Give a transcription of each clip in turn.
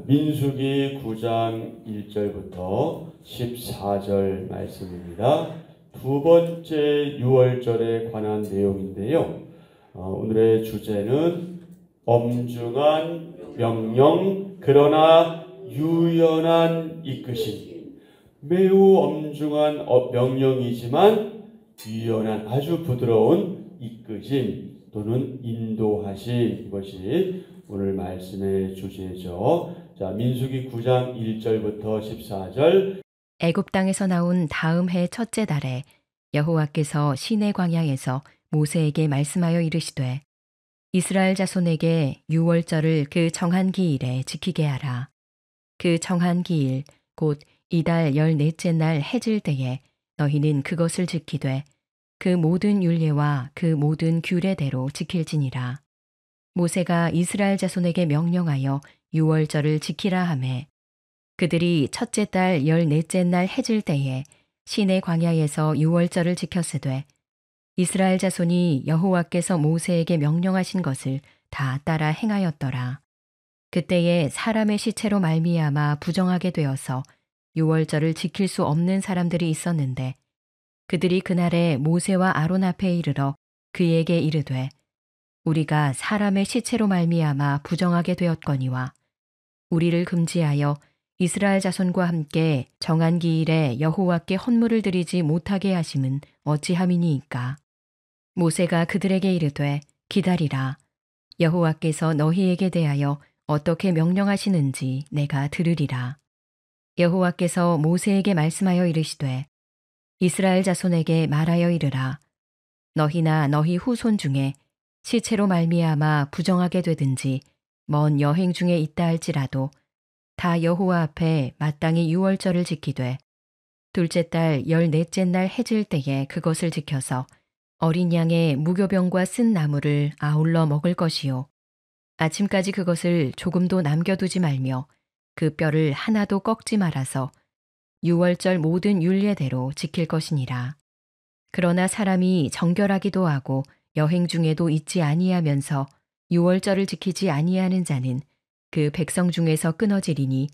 민수기 9장 1절부터 14절 말씀입니다. 두 번째 유월절에 관한 내용인데요. 오늘의 주제는 엄중한 명령 그러나 유연한 이끄심. 매우 엄중한 명령이지만 유연한 아주 부드러운 이끄심 또는 인도하심, 이것이 오늘 말씀의 주제죠. 자, 민수기 9장 1절부터 14절. 애굽 땅에서 나온 다음 해 첫째 달에 여호와께서 시내 광야에서 모세에게 말씀하여 이르시되 이스라엘 자손에게 유월절을 그 정한 기일에 지키게 하라. 그 정한 기일 곧 이달 14째 날 해질 때에 너희는 그것을 지키되 그 모든 율례와 그 모든 규례대로 지킬지니라. 모세가 이스라엘 자손에게 명령하여 유월절을 지키라 하매 그들이 첫째 달 14째 날 해질 때에 시내 광야에서 유월절을 지켰으되 이스라엘 자손이 여호와께서 모세에게 명령하신 것을 다 따라 행하였더라. 그때에 사람의 시체로 말미암아 부정하게 되어서 유월절을 지킬 수 없는 사람들이 있었는데 그들이 그날에 모세와 아론 앞에 이르러 그에게 이르되 우리가 사람의 시체로 말미암아 부정하게 되었거니와 우리를 금지하여 이스라엘 자손과 함께 정한 기일에 여호와께 헌물을 드리지 못하게 하심은 어찌함이니이까. 모세가 그들에게 이르되 기다리라. 여호와께서 너희에게 대하여 어떻게 명령하시는지 내가 들으리라. 여호와께서 모세에게 말씀하여 이르시되 이스라엘 자손에게 말하여 이르라. 너희나 너희 후손 중에 시체로 말미암아 부정하게 되든지 먼 여행 중에 있다 할지라도 다 여호와 앞에 마땅히 유월절을 지키되 둘째 달 14째 날 해질 때에 그것을 지켜서 어린 양의 무교병과 쓴 나물을 아울러 먹을 것이요 아침까지 그것을 조금도 남겨두지 말며 그 뼈를 하나도 꺾지 말아서 유월절 모든 율례대로 지킬 것이니라. 그러나 사람이 정결하기도 하고 여행 중에도 있지 아니하면서 유월절을 지키지 아니하는 자는 그 백성 중에서 끊어지리니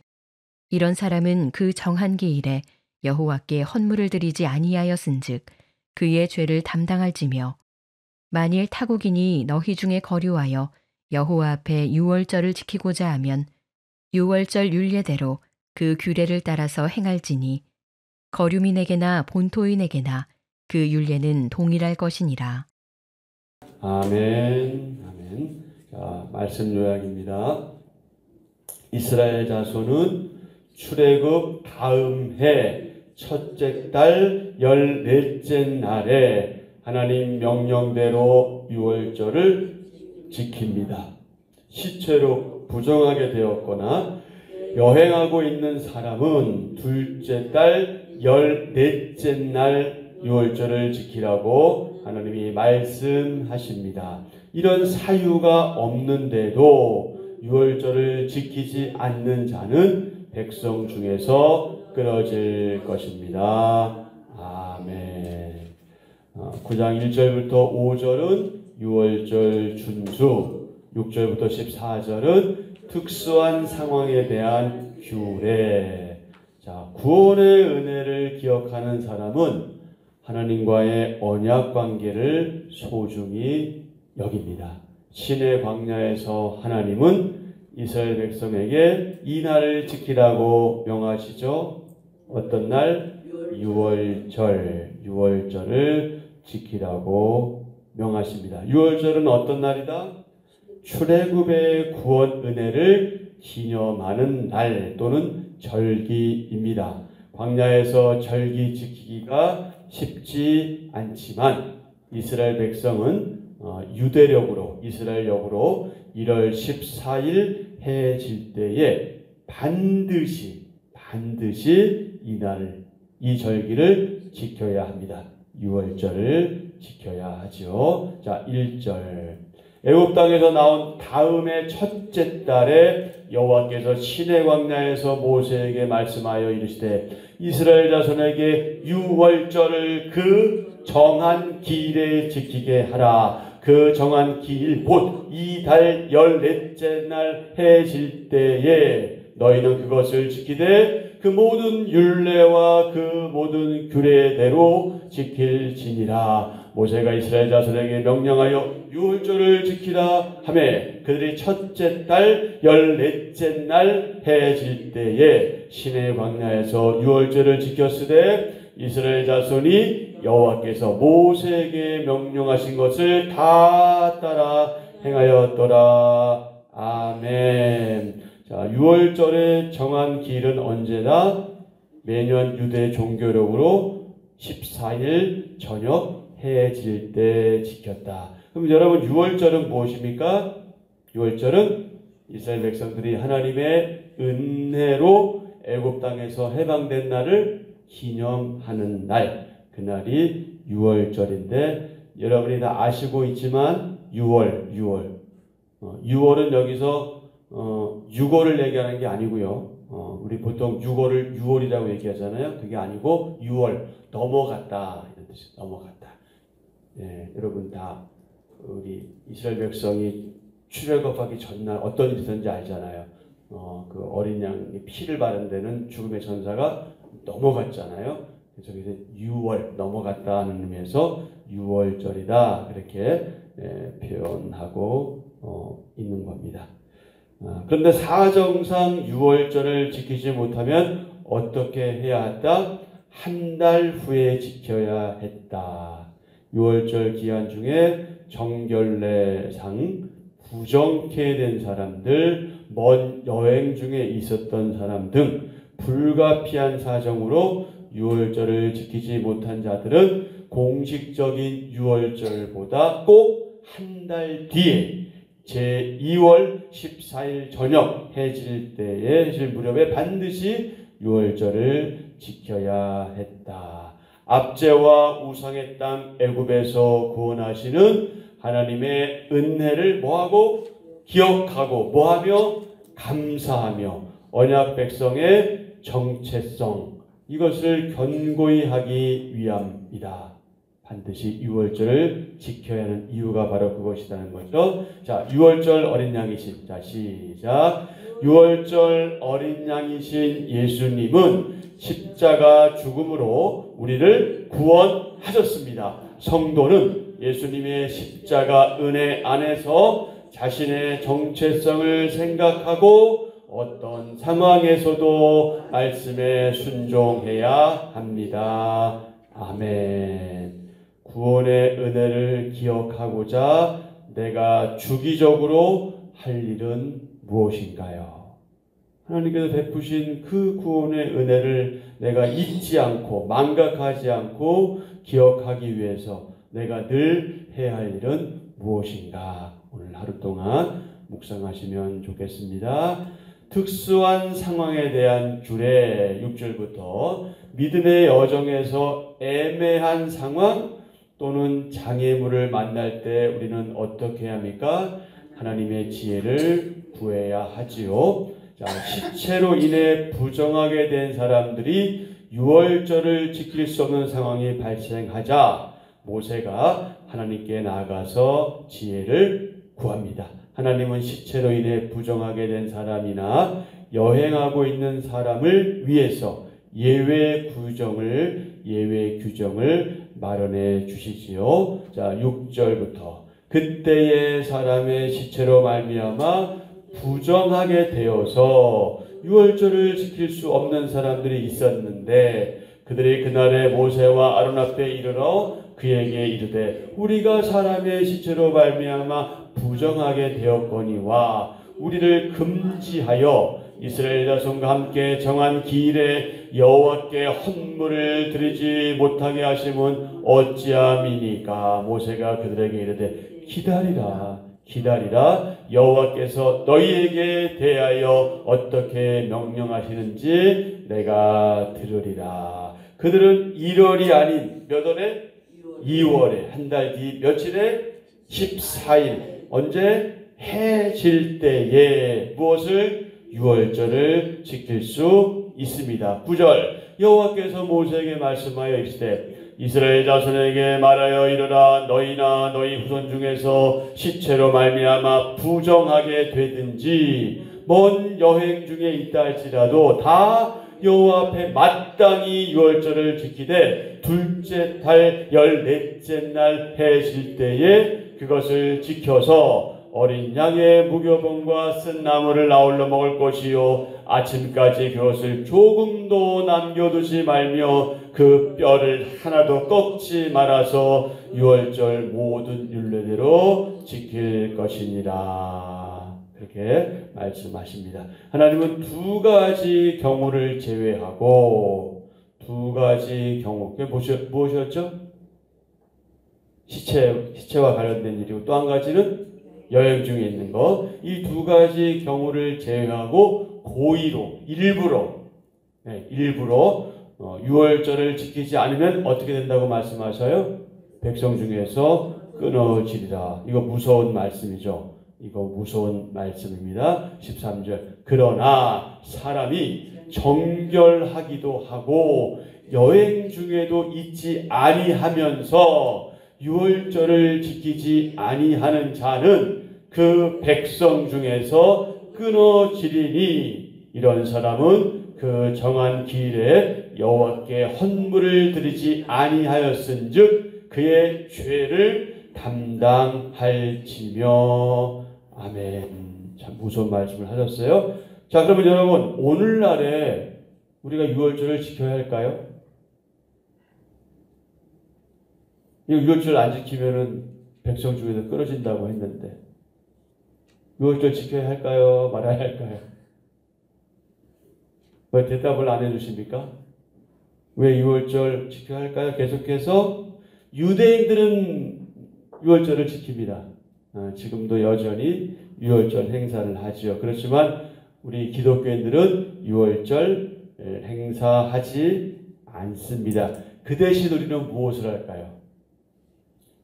이런 사람은 그 정한 기일에 여호와께 헌물을 드리지 아니하였은즉 그의 죄를 담당할지며 만일 타국인이 너희 중에 거류하여 여호와 앞에 유월절을 지키고자 하면 유월절 율례대로 그 규례를 따라서 행할지니 거류민에게나 본토인에게나 그 율례는 동일할 것이니라. 아멘. 아멘. 자, 말씀 요약입니다. 이스라엘 자손은 출애굽 다음 해 첫째 달 14째 날에 하나님 명령대로 유월절을 지킵니다. 시체로 부정하게 되었거나 여행하고 있는 사람은 둘째 달 14째 날 유월절을 지키라고 하나님이 말씀하십니다. 이런 사유가 없는데도 유월절을 지키지 않는 자는 백성 중에서 끊어질 것입니다. 아멘. 9장 1절부터 5절은 유월절 준수, 6절부터 14절은 특수한 상황에 대한 규례. 자, 구원의 은혜를 기억하는 사람은 하나님과의 언약 관계를 소중히 여깁니다. 시내 광야에서 하나님은 이스라엘 백성에게 이 날을 지키라고 명하시죠. 어떤 날? 유월절을 지키라고 명하십니다. 유월절은 어떤 날이다? 출애굽의 구원 은혜를 기념하는 날 또는 절기입니다. 광야에서 절기 지키기가 쉽지 않지만 이스라엘 백성은 유대력으로 이스라엘력으로 1월 14일 해질 때에 반드시 이 절기를 지켜야 합니다. 유월절을 지켜야 하죠. 자, 1절. 애굽 땅에서 나온 다음의 첫째 달에 여호와께서 시내 광야에서 모세에게 말씀하여 이르시되 이스라엘 자손에게 유월절을 그 정한 기일에 지키게 하라. 그 정한 기일 곧 이달 14째 날 해질 때에 너희는 그것을 지키되 그 모든 율례와 그 모든 규례대로 지킬지니라. 모세가 이스라엘 자손에게 명령하여 유월절을 지키라 하매 그들이 첫째 달 14째 날 해질 때에 시내 광야에서 유월절을 지켰으되 이스라엘 자손이 여호와께서 모세에게 명령하신 것을 다 따라 행하였더라. 아멘. 자, 유월절의 정한 기일은 언제나 매년 유대 종교력으로 14일 저녁 해질 때 지켰다. 그럼 여러분, 유월절은 무엇입니까? 유월절은 이스라엘 백성들이 하나님의 은혜로 애굽 땅에서 해방된 날을 기념하는 날, 그날이 유월절인데 여러분이 다 아시고 있지만 6월은 여기서 6월을 얘기하는 게 아니고요. 우리 보통 6월을 6월이라고 얘기하잖아요. 그게 아니고 6월 넘어갔다 이런 뜻이에요. 넘어갔다. 예, 여러분 다 우리 이스라엘 백성이 출애굽하기 전날 어떤 일이 있었는지 알잖아요. 그 어린 양이 피를 바른 데는 죽음의 전사가 넘어갔잖아요. 그래서 6월 넘어갔다는 의미에서 6월절이다 그렇게 표현하고 있는 겁니다. 그런데 사정상 6월절을 지키지 못하면 어떻게 해야 했다? 한 달 후에 지켜야 했다. 6월절 기한 중에 정결례상 부정케 된 사람들, 먼 여행 중에 있었던 사람 등 불가피한 사정으로 6월절을 지키지 못한 자들은 공식적인 6월절보다 꼭 한 달 뒤에 제2월 14일 저녁 해질 때에 해질 무렵에 반드시 6월절을 지켜야 했다. 압제와 우상의 땅 애굽에서 구원하시는 하나님의 은혜를 뭐하고? 기억하고 뭐하며? 감사하며 언약 백성의 정체성 이것을 견고히 하기 위함이다. 반드시 6월절을 지켜야 하는 이유가 바로 그것이라는 거죠. 자, 6월절 어린 양이신, 자 시작. 6월절 어린 양이신 예수님은 십자가 죽음으로 우리를 구원하셨습니다. 성도는 예수님의 십자가 은혜 안에서 자신의 정체성을 생각하고 어떤 상황에서도 말씀에 순종해야 합니다. 아멘. 구원의 은혜를 기억하고자 내가 주기적으로 할 일은 무엇인가요? 하나님께서 베푸신 그 구원의 은혜를 내가 잊지 않고 망각하지 않고 기억하기 위해서 내가 늘 해야 할 일은 무엇인가? 오늘 하루 동안 묵상하시면 좋겠습니다. 특수한 상황에 대한 규례 6절부터 믿음의 여정에서 애매한 상황 또는 장애물을 만날 때 우리는 어떻게 합니까? 하나님의 지혜를 구해야 하지요. 자, 시체로 인해 부정하게 된 사람들이 유월절을 지킬 수 없는 상황이 발생하자 모세가 하나님께 나아가서 지혜를 구합니다. 하나님은 시체로 인해 부정하게 된 사람이나 여행하고 있는 사람을 위해서 예외 규정을 마련해 주시지요. 자, 6절부터 그때의 사람의 시체로 말미암아 부정하게 되어서 유월절을 지킬 수 없는 사람들이 있었는데 그들이 그날에 모세와 아론 앞에 이르러 그에게 이르되 우리가 사람의 시체로 말미암아 부정하게 되었거니와 우리를 금지하여 이스라엘 자손과 함께 정한 기일에 여호와께 헌물을 드리지 못하게 하심은 어찌함이니까. 모세가 그들에게 이르되 기다리라 여호와께서 너희에게 대하여 어떻게 명령하시는지 내가 들으리라. 그들은 1월이 아닌 몇 월에? 2월에 한 달 뒤 며칠에? 14일 언제? 해질 때에 무엇을? 유월절을 지킬 수 있습니다. 9절 여호와께서 모세에게 말씀하여 이르시되 이스라엘 자손에게 말하여 이르라. 너희나 너희 후손 중에서 시체로 말미암아 부정하게 되든지 먼 여행 중에 있다 할지라도 다 여호와 앞에 마땅히 유월절을 지키되 둘째 달 14째 날 해질 때에 그것을 지켜서 어린 양의 무교병과 쓴 나물을 아울러 먹을 것이요 아침까지 그것을 조금도 남겨두지 말며 그 뼈를 하나도 꺾지 말아서 유월절 모든 율례대로 지킬 것이니라. 그렇게 말씀하십니다. 하나님은 두 가지 경우를 제외하고 두 가지 경우, 그게 무엇이었죠? 시체와 관련된 일이고 또 한 가지는 여행 중에 있는 것. 이 두 가지 경우를 제외하고 고의로 일부러 유월절을 지키지 않으면 어떻게 된다고 말씀하셔요? 백성 중에서 끊어지리라. 이거 무서운 말씀이죠. 이거 무서운 말씀입니다. 13절. 그러나 사람이 정결하기도 하고 여행 중에도 잊지 아니하면서 유월절을 지키지 아니하는 자는 그 백성 중에서 끊어지리니 이런 사람은 그 정한 기일에 여호와께 헌물을 드리지 아니하였은즉 그의 죄를 담당할지며. 아멘. 참 무서운 말씀을 하셨어요. 자, 그러면 여러분 오늘날에 우리가 유월절을 지켜야 할까요? 유월절 안 지키면은 백성 중에서 끊어진다고 했는데 유월절 지켜야 할까요? 말아야 할까요? 왜 대답을 안 해주십니까? 왜 유월절 지켜야 할까요? 계속해서 유대인들은 유월절을 지킵니다. 지금도 여전히 유월절 행사를 하지요. 그렇지만 우리 기독교인들은 유월절 행사하지 않습니다. 그 대신 우리는 무엇을 할까요?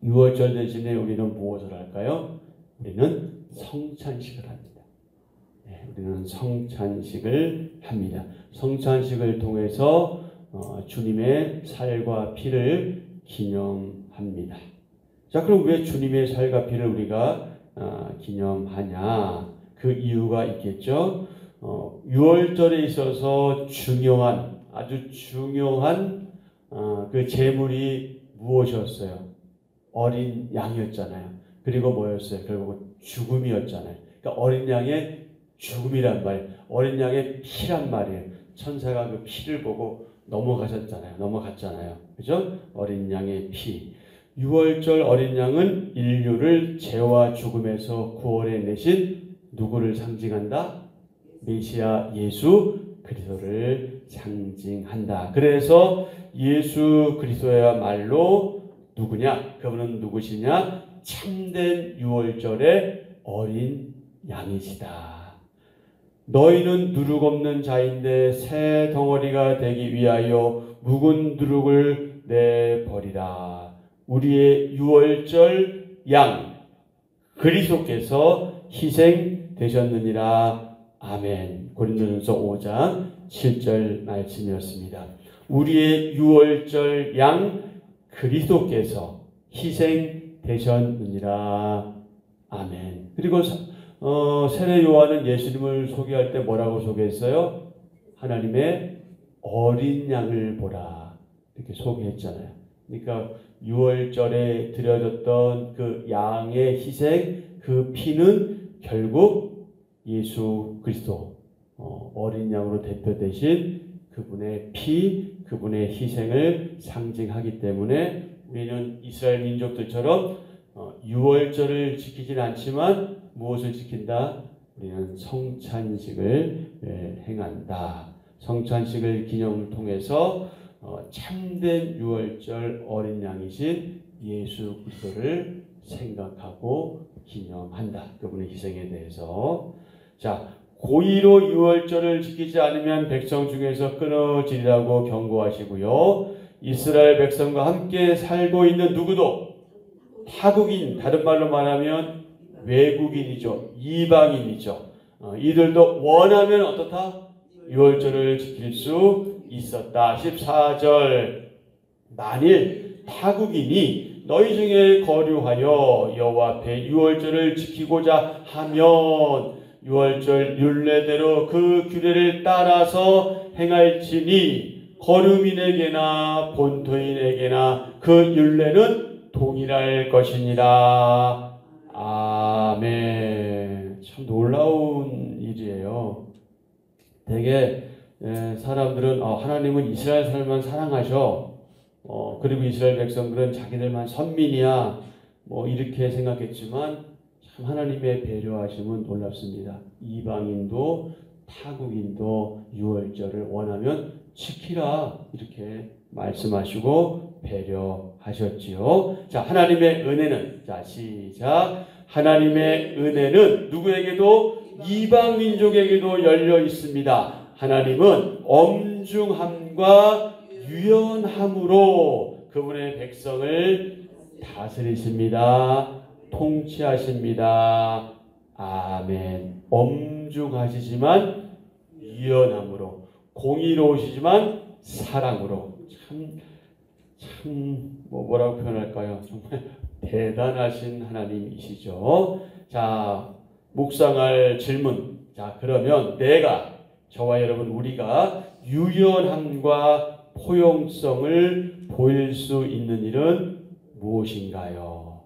유월절 대신에 우리는 무엇을 할까요? 우리는 성찬식을 합니다. 우리는 성찬식을 합니다. 성찬식을 통해서 주님의 살과 피를 기념합니다. 자, 그럼 왜 주님의 살과 피를 우리가 기념하냐? 그 이유가 있겠죠. 유월절에 있어서 아주 중요한 그 제물이 무엇이었어요? 어린 양이었잖아요. 그리고 뭐였어요? 결국은 죽음이었잖아요. 그러니까 어린 양의 죽음이란 말이에요. 어린 양의 피란 말이에요. 천사가 그 피를 보고 넘어갔잖아요. 그죠? 어린 양의 피. 유월절 어린 양은 인류를 죄와 죽음에서 구원해내신 누구를 상징한다? 메시아 예수 그리스도를 상징한다. 그래서 예수 그리스도야말로 누구냐? 그분은 누구시냐? 참된 유월절의 어린 양이시다. 너희는 누룩 없는 자인데 새 덩어리가 되기 위하여 묵은 누룩을 내버리라. 우리의 유월절 양 그리스도께서 희생되셨느니라. 아멘. 고린도전서 5장 7절 말씀이었습니다. 우리의 유월절 양 그리스도께서 희생되셨느니라. 아멘. 그리고 세례 요한은 예수님을 소개할 때 뭐라고 소개했어요? 하나님의 어린 양을 보라. 이렇게 소개했잖아요. 그러니까 유월절에 드려졌던 그 양의 희생, 그 피는 결국 예수 그리스도 어린 양으로 대표되신 그분의 피, 그분의 희생을 상징하기 때문에 우리는 이스라엘 민족들처럼 유월절을 지키진 않지만 무엇을 지킨다? 우리는 성찬식을 행한다. 성찬식을 기념을 통해서 참된 유월절 어린 양이신 예수 그리스도를 생각하고 기념한다. 그분의 희생에 대해서. 자, 고의로 유월절을 지키지 않으면 백성 중에서 끊어지리라고 경고하시고요. 이스라엘 백성과 함께 살고 있는 누구도 타국인, 다른 말로 말하면 외국인이죠. 이방인이죠. 이들도 원하면 어떻다? 유월절을 지킬 수 있었다. 14절. 만일 타국인이 너희 중에 거류하여 여호와 앞에 유월절을 지키고자 하면 유월절 율례대로 그 규례를 따라서 행할지니 거류민에게나 본토인에게나 그 율례는 동일할 것이니라. 아멘. 참 놀라운 일이에요. 되게 사람들은 하나님은 이스라엘 사람만 사랑하셔. 그리고 이스라엘 백성들은 자기들만 선민이야. 뭐 이렇게 생각했지만 참 하나님의 배려하심은 놀랍습니다. 이방인도 타국인도 유월절을 원하면 지키라 이렇게 말씀하시고 배려하셨지요. 자, 하나님의 은혜는, 자 시작. 하나님의 은혜는 누구에게도 이방 민족에게도 열려 있습니다. 하나님은 엄중함과 유연함으로 그분의 백성을 다스리십니다. 통치하십니다. 아멘. 엄중하시지만 유연함으로, 공의로우시지만 사랑으로. 뭐라고 표현할까요? 정말 대단하신 하나님이시죠. 자, 묵상할 질문. 자, 그러면 저와 여러분 우리가 유연함과 포용성을 보일 수 있는 일은 무엇인가요?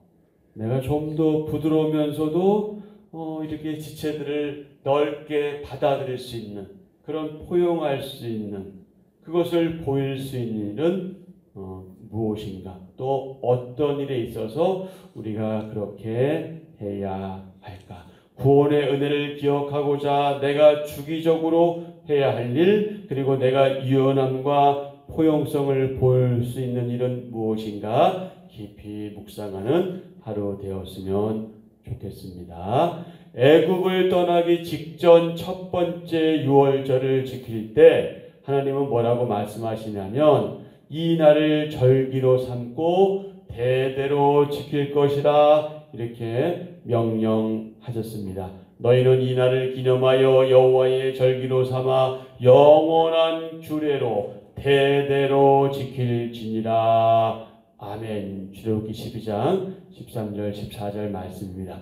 내가 좀 더 부드러우면서도 이렇게 지체들을 넓게 받아들일 수 있는, 그런 포용할 수 있는, 그것을 보일 수 있는 일은 무엇인가? 또 어떤 일에 있어서 우리가 그렇게 해야 할까? 구원의 은혜를 기억하고자 내가 주기적으로 해야 할 일, 그리고 내가 유연함과 포용성을 보일 수 있는 일은 무엇인가? 깊이 묵상하는 하루 되었으면 좋겠습니다. 애굽을 떠나기 직전 첫 번째 유월절을 지킬 때 하나님은 뭐라고 말씀하시냐면 이 날을 절기로 삼고 대대로 지킬 것이라 이렇게 명령하셨습니다. 너희는 이 날을 기념하여 여호와의 절기로 삼아 영원한 규례로 대대로 지킬지니라. 아멘. 출애굽기 12장 13절 14절 말씀입니다.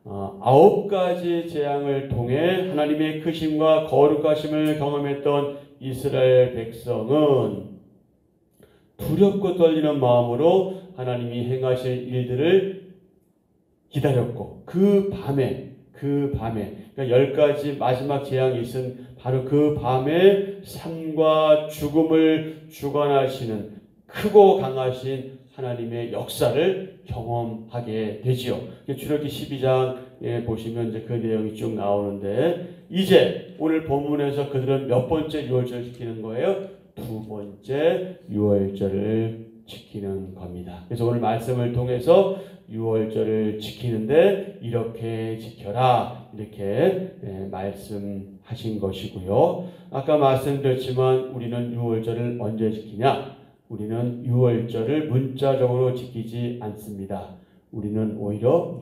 9가지 재앙을 통해 하나님의 크심과 거룩하심을 경험했던 이스라엘 백성은 두렵고 떨리는 마음으로 하나님이 행하실 일들을 기다렸고 그 밤에 그러니까 10가지 마지막 재앙이 있은 바로 그 밤에 삶과 죽음을 주관하시는 크고 강하신 하나님의 역사를 경험하게 되지요. 출애굽기 12장에 보시면 이제 그 내용이 쭉 나오는데 이제 오늘 본문에서 그들은 몇 번째 유월절을 지키는 거예요? 두 번째 유월절을 지키는 겁니다. 그래서 오늘 말씀을 통해서 유월절을 지키는데 이렇게 지켜라 이렇게 말씀하신 것이고요. 아까 말씀드렸지만 우리는 유월절을 언제 지키냐? 우리는 유월절을 문자적으로 지키지 않습니다. 우리는 오히려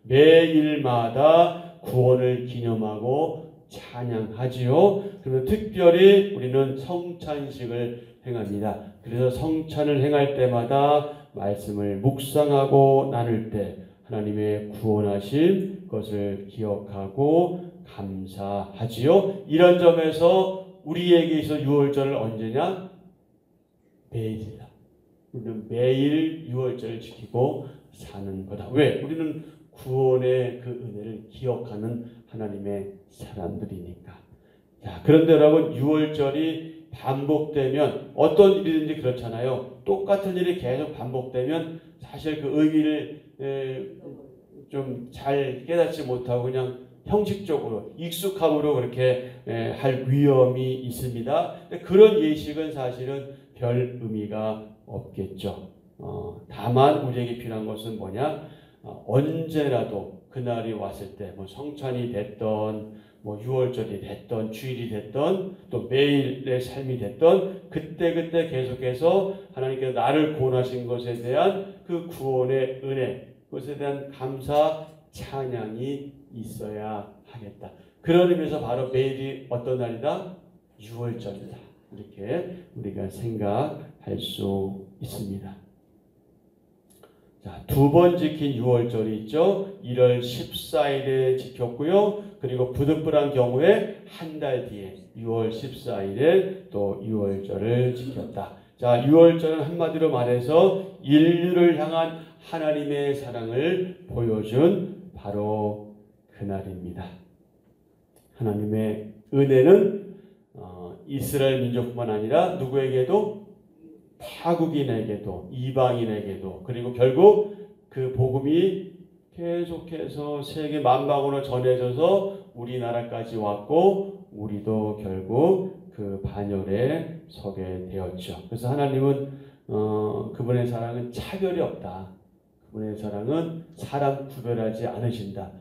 매일마다 구원을 기념하고 찬양하지요. 그러면 특별히 우리는 성찬식을 행합니다. 그래서 성찬을 행할 때마다 말씀을 묵상하고 나눌 때 하나님의 구원하신 것을 기억하고 감사하지요. 이런 점에서 우리에게 있어 유월절을 언제냐? 매일이다. 우리는 매일 유월절을 지키고 사는 거다. 왜? 우리는 구원의 그 은혜를 기억하는 하나님의 사람들이니까. 자, 그런데 여러분 유월절이 반복되면 어떤 일이든지 그렇잖아요. 똑같은 일이 계속 반복되면 사실 그 의미를 좀 잘 깨닫지 못하고 그냥 형식적으로 익숙함으로 그렇게 할 위험이 있습니다. 그런 예식은 사실은 별 의미가 없겠죠. 다만 우리에게 필요한 것은 뭐냐? 언제라도 그날이 왔을 때 뭐 성찬이 됐던 뭐 유월절이 됐던 주일이 됐던 또 매일의 삶이 됐던 그때 계속해서 하나님께서 나를 구원하신 것에 대한 그 구원의 은혜, 그것에 대한 감사 찬양이 있어야 하겠다. 그런 의미에서 바로 매일이 어떤 날이다? 유월절이다. 이렇게 우리가 생각할 수 있습니다. 자, 두 번 지킨 유월절이 있죠. 1월 14일에 지켰고요. 그리고 부득불한 경우에 한 달 뒤에 6월 14일에 또 유월절을 지켰다. 자, 유월절은 한마디로 말해서 인류를 향한 하나님의 사랑을 보여준 바로 그날입니다. 하나님의 은혜는 이스라엘 민족뿐만 아니라 누구에게도 타국인에게도 이방인에게도 그리고 결국 그 복음이 계속해서 세계 만방으로 전해져서 우리나라까지 왔고 우리도 결국 그 반열에 서게 되었죠. 그래서 하나님은 그분의 사랑은 차별이 없다. 그분의 사랑은 사람 구별하지 않으신다.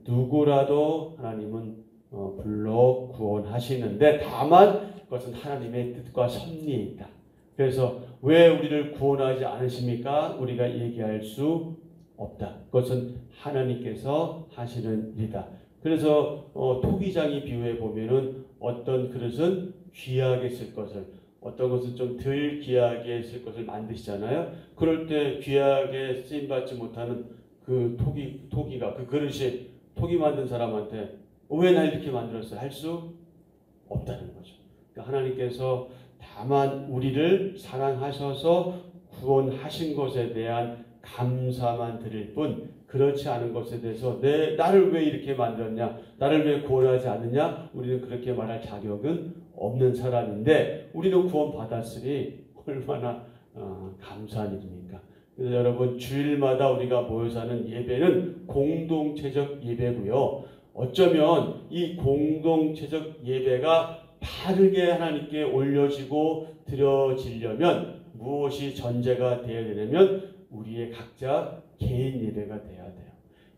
누구라도 하나님은 불러 구원하시는데 다만 그것은 하나님의 뜻과 섭리에 있다. 그래서 왜 우리를 구원하지 않으십니까? 우리가 얘기할 수 없다. 그것은 하나님께서 하시는 일이다. 그래서 토기장이 비유해 보면은 어떤 그릇은 귀하게 쓸 것을 어떤 것은 좀 덜 귀하게 쓸 것을 만드시잖아요. 그럴 때 귀하게 쓰임받지 못하는 그 토기가 그 그릇이 토기 만든 사람한테 왜 나 이렇게 만들었어요? 할 수 없다는 거죠. 그러니까 하나님께서 다만 우리를 사랑하셔서 구원하신 것에 대한 감사만 드릴 뿐 그렇지 않은 것에 대해서 나를 왜 이렇게 만들었냐? 나를 왜 구원하지 않느냐? 우리는 그렇게 말할 자격은 없는 사람인데 우리는 구원받았으니 얼마나 감사한 일입니까? 그래서 여러분 주일마다 우리가 모여서 하는 예배는 공동체적 예배고요. 어쩌면 이 공동체적 예배가 바르게 하나님께 올려지고 드려지려면 무엇이 전제가 되어야 되냐면 우리의 각자 개인 예배가 돼야 돼요.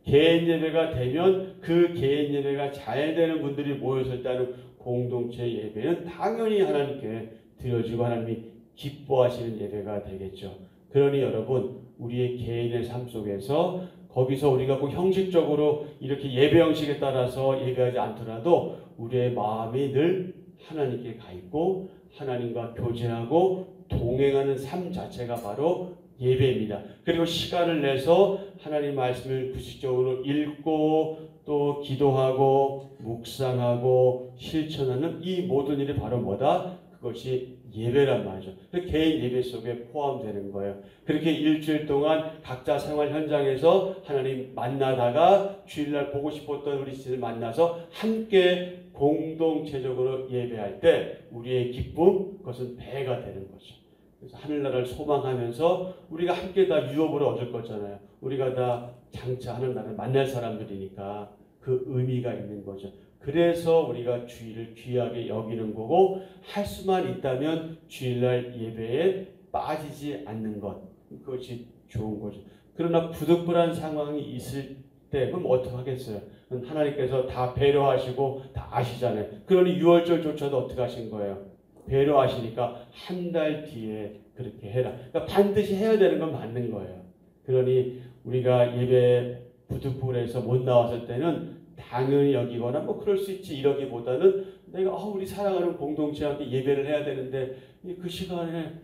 개인 예배가 되면 그 개인 예배가 잘 되는 분들이 모여서 있다는 공동체 예배는 당연히 하나님께 드려지고 하나님이 기뻐하시는 예배가 되겠죠. 그러니 여러분 우리의 개인의 삶 속에서 거기서 우리가 꼭 형식적으로 이렇게 예배 형식에 따라서 예배하지 않더라도 우리의 마음이 늘 하나님께 가 있고 하나님과 교제하고 동행하는 삶 자체가 바로 예배입니다. 그리고 시간을 내서 하나님 말씀을 구식적으로 읽고 또 기도하고 묵상하고 실천하는 이 모든 일이 바로 뭐다? 그것이 예배란 말이죠. 개인 예배 속에 포함되는 거예요. 그렇게 일주일 동안 각자 생활 현장에서 하나님 만나다가 주일날 보고 싶었던 우리 지들 만나서 함께 공동체적으로 예배할 때 우리의 기쁨 그것은 배가 되는 거죠. 그래서 하늘나라를 소망하면서 우리가 함께 다 유업을 얻을 거잖아요. 우리가 다 장차 하늘나라를 만날 사람들이니까 그 의미가 있는 거죠. 그래서 우리가 주일을 귀하게 여기는 거고 할 수만 있다면 주일날 예배에 빠지지 않는 것 그것이 좋은 거죠. 그러나 부득불한 상황이 있을 때 그럼 어떻게 하겠어요? 하나님께서 다 배려하시고 다 아시잖아요. 그러니 유월절조차도 어떻게 하신 거예요? 배려하시니까 한 달 뒤에 그렇게 해라. 그러니까 반드시 해야 되는 건 맞는 거예요. 그러니 우리가 예배 부득불해서 못 나왔을 때는 당연히 여기거나 뭐 그럴 수 있지 이러기보다는 내가 우리 사랑하는 공동체한테 예배를 해야 되는데 그 시간에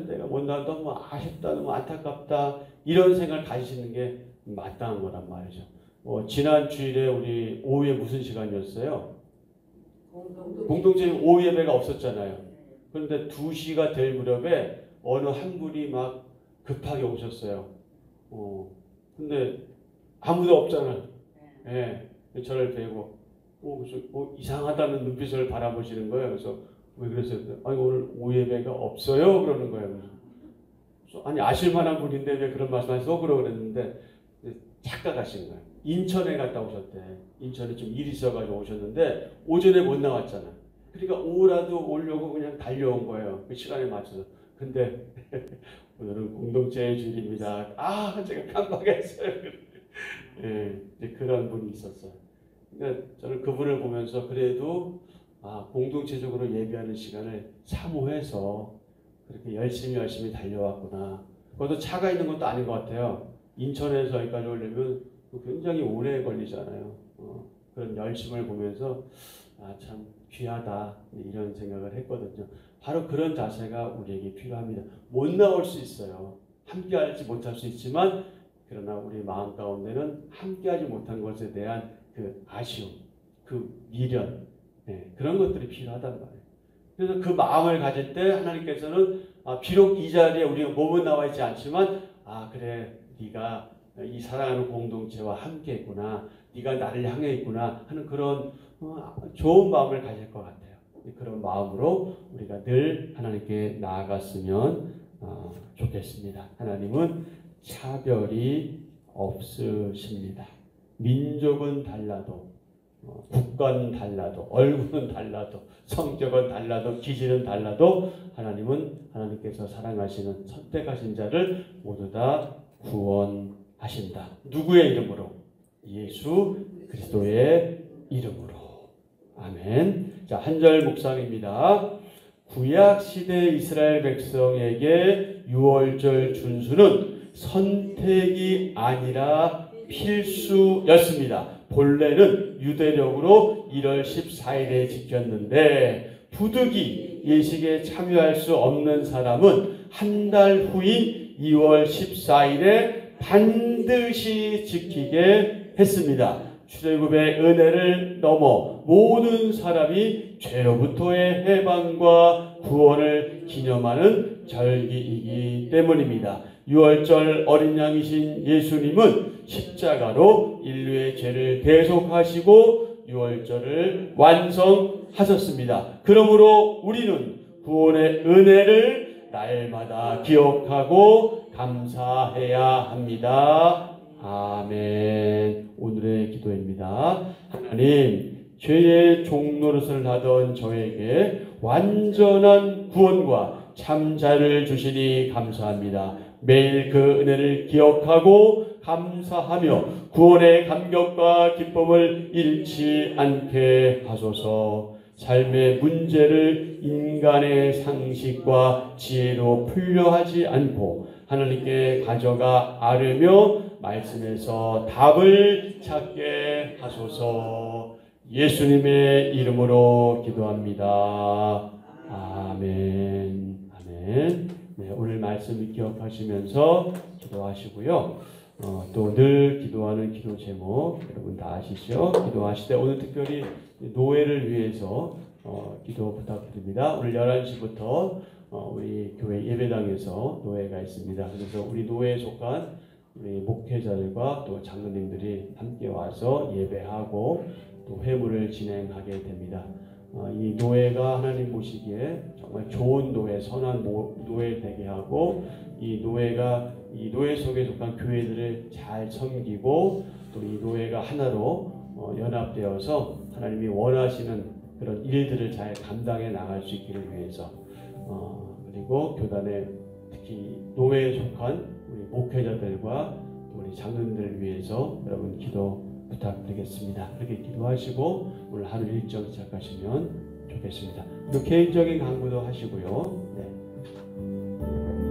내가 못 나와서 너무 아쉽다 너무 안타깝다 이런 생각을 가지시는 게 마땅한 거란 말이죠. 지난 주일에 우리 오후에 무슨 시간이었어요? 공동체 오후 예배가 없었잖아요. 그런데 2시가 될 무렵에 어느 한 분이 막 급하게 오셨어요. 근데 아무도 없잖아요. 예, 저를 뵈고 이상하다는 눈빛을 바라보시는 거예요. 그래서 왜 그랬어요? 아니 오늘 오후 예배가 없어요? 그러는 거예요. 아니 아실만한 분인데 왜 그런 말씀하시고 그러는데 착각하신 거예요. 인천에 갔다 오셨대. 인천에 좀 일이 있어가지고 오셨는데 오전에 못 나왔잖아. 그러니까 오후라도 오려고 그냥 달려온 거예요. 그 시간에 맞춰서. 근데 오늘은 공동체의 주일입니다. 제가 깜빡했어요. 예, 이제 그런 분이 있었어요. 그러니까 저는 그분을 보면서 그래도 공동체적으로 예배하는 시간을 사모해서 그렇게 열심히 달려왔구나. 그것도 차가 있는 것도 아닌 것 같아요. 인천에서 여기까지 오려면 굉장히 오래 걸리잖아요. 그런 열심을 보면서 참 귀하다 이런 생각을 했거든요. 바로 그런 자세가 우리에게 필요합니다. 못 나올 수 있어요. 함께하지 못할 수 있지만 그러나 우리 마음 가운데는 함께하지 못한 것에 대한 그 아쉬움, 그 미련, 그런 것들이 필요하단 말이에요. 그래서 그 마음을 가질 때 하나님께서는 비록 이 자리에 우리가 몸은 나와 있지 않지만 그래 네가 이 사랑하는 공동체와 함께 있구나, 네가 나를 향해 있구나 하는 그런 좋은 마음을 가질 것 같아요. 그런 마음으로 우리가 늘 하나님께 나아갔으면 좋겠습니다. 하나님은 차별이 없으십니다. 민족은 달라도 국가는 달라도 얼굴은 달라도 성격은 달라도 기질은 달라도 하나님께서 사랑하시는 선택하신 자를 모두 다 구원하신다. 누구의 이름으로? 예수 그리스도의 이름으로. 아멘. 자, 한 절 묵상입니다. 구약 시대 이스라엘 백성에게 유월절 준수는 선택이 아니라 필수였습니다. 본래는 유대력으로 1월 14일에 지켰는데 부득이 예식에 참여할 수 없는 사람은 한 달 후인 2월 14일에 반드시 지키게 했습니다. 출애굽의 은혜를 넘어 모든 사람이 죄로부터의 해방과 구원을 기념하는 절기이기 때문입니다. 유월절 어린 양이신 예수님은 십자가로 인류의 죄를 대속하시고 유월절을 완성하셨습니다. 그러므로 우리는 구원의 은혜를 날마다 기억하고 감사해야 합니다. 아멘. 오늘의 기도입니다. 하나님, 죄의 종노릇을 하던 저에게 완전한 구원과 참자를 주시니 감사합니다. 매일 그 은혜를 기억하고 감사하며 구원의 감격과 기쁨을 잃지 않게 하소서. 삶의 문제를 인간의 상식과 지혜로 풀려하지 않고 하나님께 가져가 아뢰며 말씀에서 답을 찾게 하소서. 예수님의 이름으로 기도합니다. 아멘. 아멘. 네, 오늘 말씀을 기억하시면서 기도하시고요. 또 늘 기도하는 기도 제목 여러분 다 아시죠? 기도하실 때 오늘 특별히 노예를 위해서 기도 부탁드립니다. 오늘 11시부터 우리 교회 예배당에서 노예가 있습니다. 그래서 우리 노예에 속한 우리 목회자들과 또 장로님들이 함께 와서 예배하고 또 회무를 진행하게 됩니다. 이 노예가 하나님 보시기에 정말 좋은 노예, 선한 노예 되게 하고 이 노예가 이 노예 속에 속한 교회들을 잘 섬기고 또 이 노예가 하나로 연합되어서 하나님이 원하시는 그런 일들을 잘 감당해 나갈 수 있기를 위해서 그리고 교단에 특히 노예에 속한 우리 목회자들과 우리 장로님들을 위해서 여러분 기도 부탁드리겠습니다. 그렇게 기도하시고 오늘 하루 일정 시작하시면 좋겠습니다. 또 개인적인 강구도 하시고요. 네.